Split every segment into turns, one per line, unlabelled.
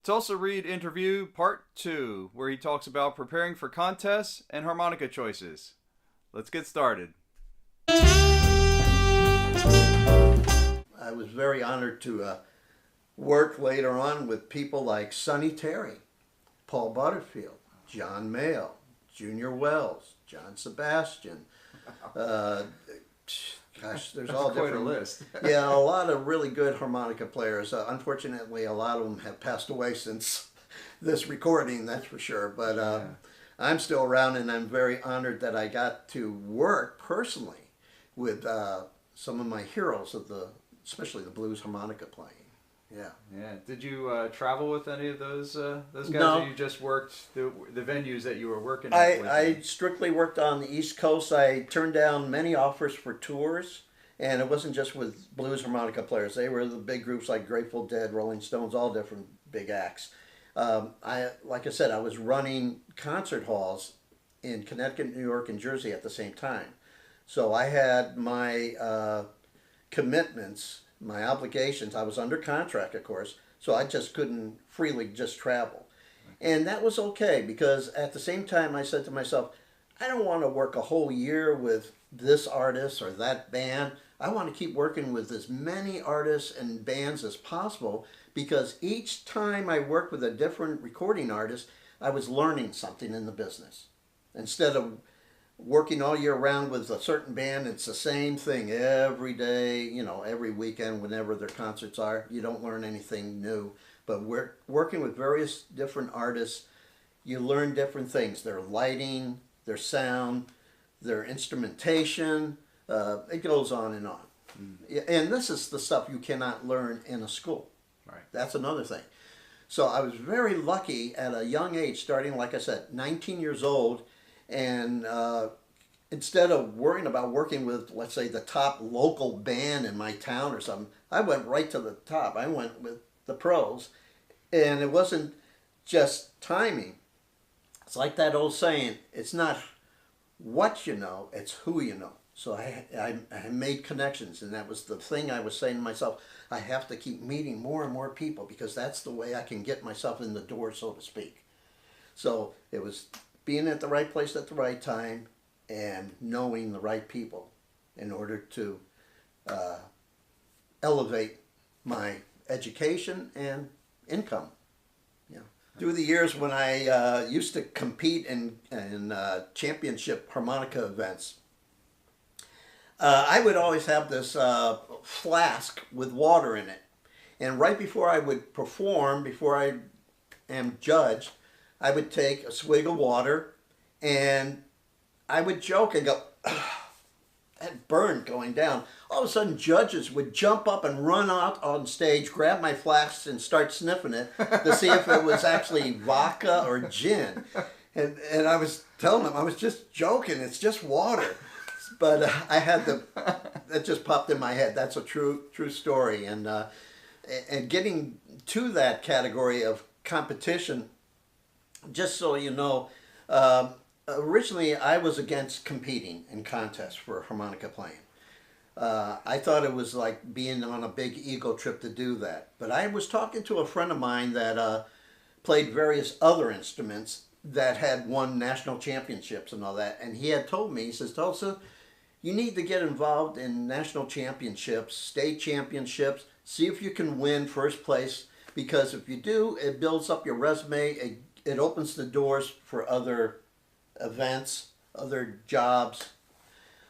Tulsa Read interview part 2, where he talks about preparing for contests and harmonica choices. Let's get started.
I was very honored to work later on with people like Sonny Terry, Paul Butterfield, John Mayall, Junior Wells, John Sebastian. There's all
quite
different
a list.
Yeah, a lot of really good harmonica players. Unfortunately, a lot of them have passed away since this recording, that's for sure. But I'm still around, and I'm very honored that I got to work personally with some of my heroes of especially the blues harmonica playing. Yeah.
Yeah. Did you travel with any of those guys?
No.
Or you just worked the venues that you were working
I,
at?
I strictly worked on the East Coast. I turned down many offers for tours, and it wasn't just with blues harmonica players. They were the big groups like Grateful Dead, Rolling Stones, all different big acts. Like I said, I was running concert halls in Connecticut, New York, and Jersey at the same time. So I had my commitments, my obligations. I was under contract, of course, so I just couldn't freely just travel. And that was okay, because at the same time I said to myself, I don't want to work a whole year with this artist or that band. I want to keep working with as many artists and bands as possible, because each time I worked with a different recording artist, I was learning something in the business. Instead of working all year round with a certain band, it's the same thing every day, every weekend, whenever their concerts are. You don't learn anything new. But we're working with various different artists. You learn different things: their lighting, their sound, their instrumentation. It goes on and on. And this is the stuff you cannot learn in a school.
Right.
That's another thing. So I was very lucky at a young age, starting, like I said, 19 years old. And instead of worrying about working with, let's say, the top local band in my town or something, I went right to the top. I went with the pros. And it wasn't just timing. It's like that old saying, it's not what you know, it's who you know. So I made connections, and that was the thing I was saying to myself. I have to keep meeting more and more people, because that's the way I can get myself in the door, so to speak. So it was being at the right place at the right time and knowing the right people in order to elevate my education and income. Through the years, when I used to compete in championship harmonica events, I would always have this flask with water in it. And right before I would perform, before I am judged, I would take a swig of water, and I would joke and go, that burn going down. All of a sudden, judges would jump up and run out on stage, grab my flask, and start sniffing it to see if it was actually vodka or gin. And I was telling them, I was just joking, it's just water. But I had that just popped in my head. That's a true story. And getting to that category of competition, just so you know, originally I was against competing in contests for harmonica playing. I thought it was like being on a big ego trip to do that. But I was talking to a friend of mine that played various other instruments that had won national championships and all that. And he had told me, he says, Tulsa, you need to get involved in national championships, state championships, see if you can win first place, because if you do, it builds up your resume, it opens the doors for other events, other jobs.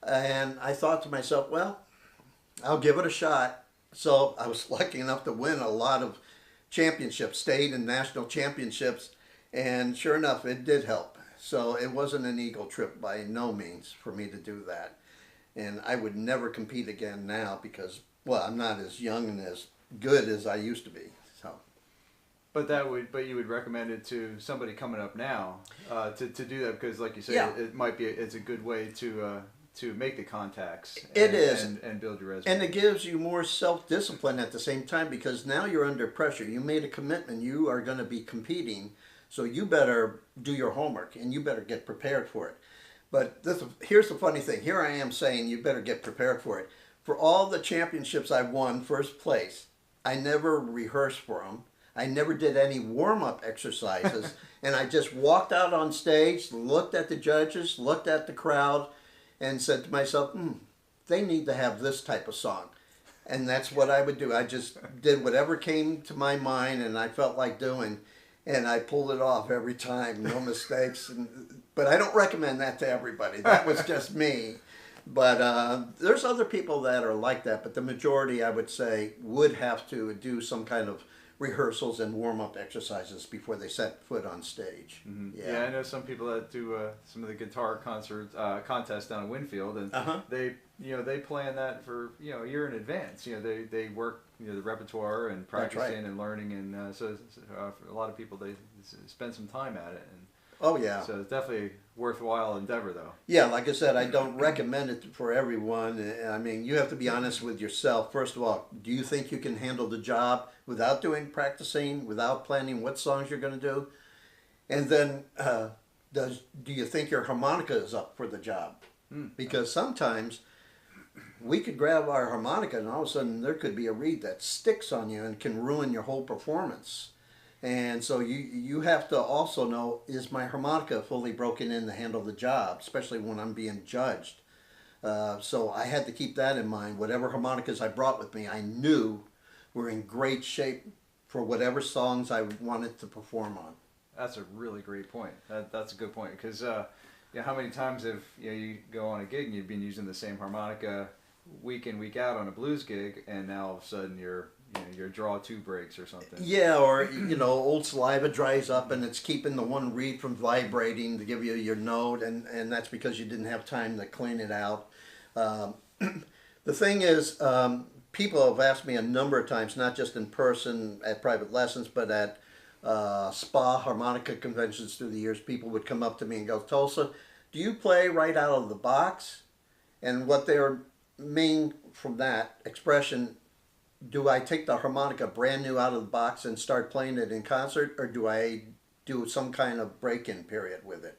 And I thought to myself, well, I'll give it a shot. So I was lucky enough to win a lot of championships, state and national championships, and sure enough, it did help. So it wasn't an ego trip by no means for me to do that. And I would never compete again now, because, well, I'm not as young and as good as I used to be. So.
But you would recommend it to somebody coming up now to do that, because, like you say,
Yeah.
it's a good way to make the contacts.
It is,
and build your resume.
and it gives you more self-discipline at the same time, because now you're under pressure. You made a commitment. You are going to be competing, so you better do your homework and you better get prepared for it. But here's the funny thing. Here I am saying you better get prepared for it. For all the championships I've won first place, I never rehearsed for them. I never did any warm-up exercises. And I just walked out on stage, looked at the judges, looked at the crowd, and said to myself, they need to have this type of song. And that's what I would do. I just did whatever came to my mind and I felt like doing. And I pulled it off every time, no mistakes. But I don't recommend that to everybody. That was just me. But there's other people that are like that. But the majority, I would say, would have to do some kind of rehearsals and warm-up exercises before they set foot on stage.
Mm-hmm. Yeah, I know some people that do some of the guitar contests down in Winfield, and they plan that for a year in advance. They work the repertoire and practicing and learning, and so a lot of people they spend some time at it. And
oh yeah.
So it's definitely a worthwhile endeavor, though.
Yeah, like I said, I don't recommend it for everyone. I mean, you have to be honest with yourself. First of all, do you think you can handle the job without practicing, without planning what songs you're going to do? And then, do you think your harmonica is up for the job? Because sometimes we could grab our harmonica and all of a sudden there could be a reed that sticks on you and can ruin your whole performance. And so you have to also know, is my harmonica fully broken in to handle the job, especially when I'm being judged. So I had to keep that in mind. Whatever harmonicas I brought with me, I knew were in great shape for whatever songs I wanted to perform on.
That's a really great point. That's a good point, because how many times have you go on a gig and you've been using the same harmonica week in, week out on a blues gig, and now all of a sudden your draw 2 breaks or something. Yeah,
or old saliva dries up and it's keeping the one reed from vibrating to give you your note, and that's because you didn't have time to clean it out. The thing is, people have asked me a number of times, not just in person at private lessons, but at SPAH harmonica conventions through the years. People would come up to me and go, Tulsa, do you play right out of the box? And what they mean from that expression, do I take the harmonica brand new out of the box and start playing it in concert, or do I do some kind of break-in period with it?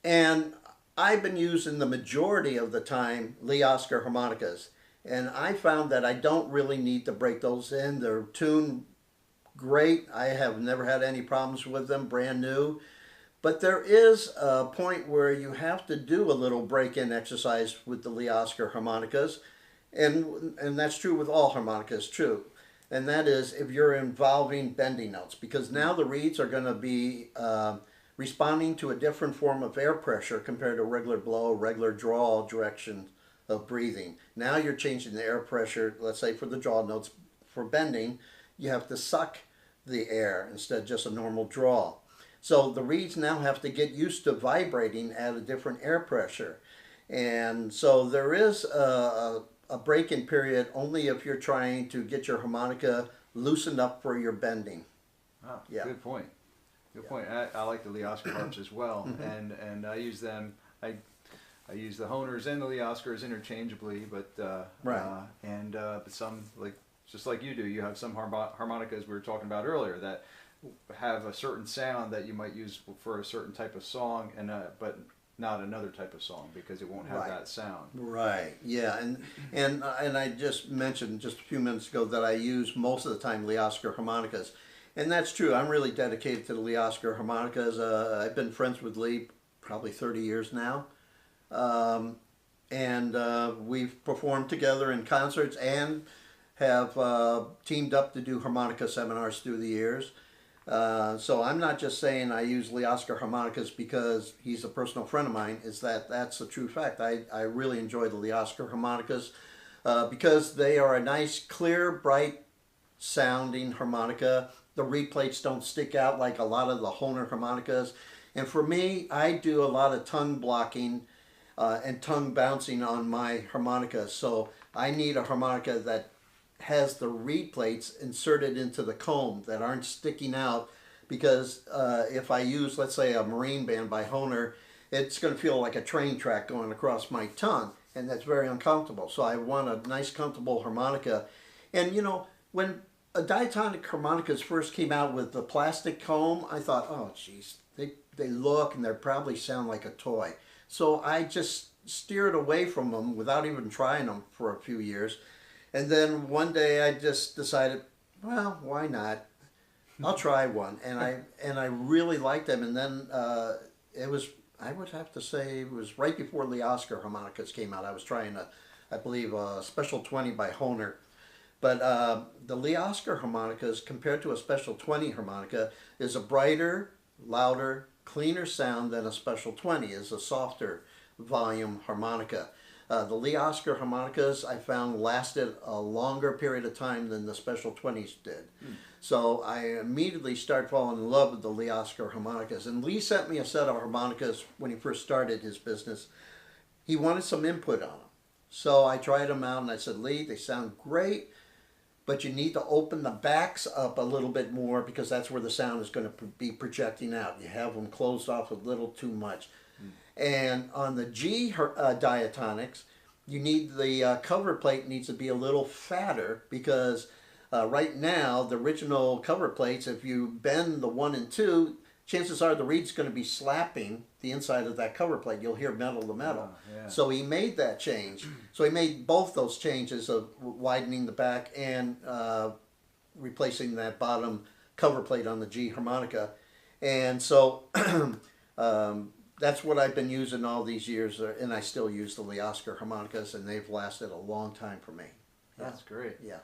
And I've been using the majority of the time Lee Oskar harmonicas, and I found that I don't really need to break those in. They're tuned great. I have never had any problems with them, brand new. But there is a point where you have to do a little break-in exercise with the Lee Oskar harmonicas. And that's true with all harmonicas, true. And that is if you're involving bending notes, because now the reeds are going to be responding to a different form of air pressure compared to regular blow, regular draw direction of breathing. Now you're changing the air pressure. Let's say for the draw notes, for bending, you have to suck the air instead of just a normal draw. So the reeds now have to get used to vibrating at a different air pressure. And so there is a break-in period only if you're trying to get your harmonica loosened up for your bending.
Oh, yeah. Good point. Good point. I like the Lee Oskar harps as well, and I use them. I use the Honers and the Lee Oskars interchangeably, but but some, just like you do, you have some harmonicas we were talking about earlier that have a certain sound that you might use for a certain type of song, and but not another type of song because it won't have that sound. Right.
Yeah. And I just mentioned just a few minutes ago that I use most of the time Lee Oskar harmonicas, and that's true. I'm really dedicated to the Lee Oskar harmonicas. I've been friends with Lee probably 30 years now, and we've performed together in concerts and have teamed up to do harmonica seminars through the years. So I'm not just saying I use Lee Oskar harmonicas because he's a personal friend of mine. That's a true fact. I really enjoy the Lee Oskar harmonicas because they are a nice, clear, bright sounding harmonica. The reed plates don't stick out like a lot of the Hohner harmonicas. And for me, I do a lot of tongue blocking and tongue bouncing on my harmonica. So I need a harmonica that has the reed plates inserted into the comb that aren't sticking out, because if I use, let's say, a Marine Band by Hohner, it's going to feel like a train track going across my tongue, and that's very uncomfortable. So I want a nice, comfortable harmonica. And when diatonic harmonicas first came out with the plastic comb, I thought, oh geez, they look and they probably sound like a toy. So I just steered away from them without even trying them for a few years. And then one day I just decided, well, why not? I'll try one, and I really liked them. And then it was, I would have to say, it was right before Lee Oskar harmonicas came out. I was trying I believe a Special 20 by Hohner. But the Lee Oskar harmonicas, compared to a Special 20 harmonica, is a brighter, louder, cleaner sound than a Special 20. Is a softer volume harmonica. The Lee Oskar harmonicas I found lasted a longer period of time than the Special 20s did. So I immediately started falling in love with the Lee Oskar harmonicas. And Lee sent me a set of harmonicas when he first started his business. He wanted some input on them. So I tried them out and I said, Lee, they sound great, but you need to open the backs up a little bit more because that's where the sound is going to be projecting out. You have them closed off a little too much. And on the G diatonics, you need the cover plate needs to be a little fatter because right now the original cover plates, if you bend the 1 and 2, chances are the reed's going to be slapping the inside of that cover plate. You'll hear metal to metal.
Yeah.
So he made that change. So he made both those changes of widening the back and replacing that bottom cover plate on the G harmonica. And so that's what I've been using all these years, and I still use the Lee Oskar harmonicas, and they've lasted a long time for me.
That's great.
Yeah.